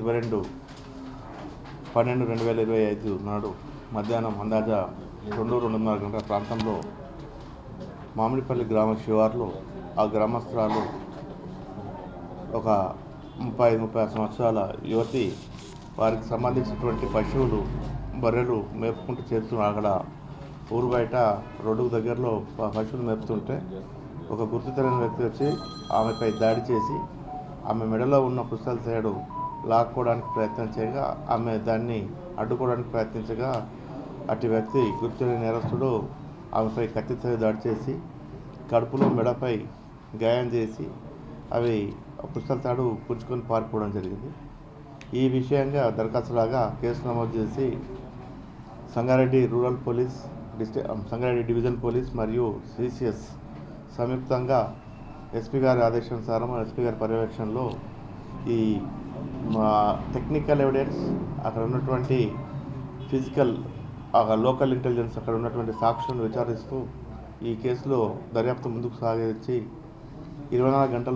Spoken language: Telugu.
22/12/2025 నాడు మధ్యాహ్నం అందాజా 2-2:30 గంటల ప్రాంతంలో మామిడిపల్లి గ్రామ శివార్లో ఆ గ్రామస్తురాలు ఒక 35-36 సంవత్సరాల యువతి వారికి సంబంధించినటువంటి పశువులు బర్రెలు మేపుకుంటూ చేస్తూ అక్కడ ఊరు బయట రోడ్డుకు దగ్గరలో పశువులు మేపుతుంటే ఒక గుర్తు తెలియని వ్యక్తి వచ్చి ఆమెపై దాడి చేసి ఆమె మెడలో ఉన్న పుస్తల తాడు లాక్కోవడానికి ప్రయత్నం చేయగా ఆమె దాన్ని అడ్డుకోవడానికి ప్రయత్నించగా అటు వ్యక్తి గుర్తు తెలియని నేరస్తుడు ఆమెపై కత్తితో దాడి చేసి కడుపులో మెడపై గాయం చేసి అవి పుస్తల తాడు పుంజుకొని పారిపోవడం జరిగింది. ఈ విషయంగా దరఖాస్తులాగా కేసు నమోదు చేసి Sangareddy rural police Sangareddy division police మరియు సిసిఎస్ సంయుక్తంగా ఎస్పీ గారి ఆదేశానుసారం ఎస్పీ గారి పర్యవేక్షణలో ఈ టెక్నికల్ ఎవిడెన్స్ అక్కడ ఉన్నటువంటి ఫిజికల్ లోకల్ ఇంటెలిజెన్స్ అక్కడ ఉన్నటువంటి సాక్షులను విచారిస్తూ ఈ కేసులో దర్యాప్తు ముందుకు సాగించి 24 గంటల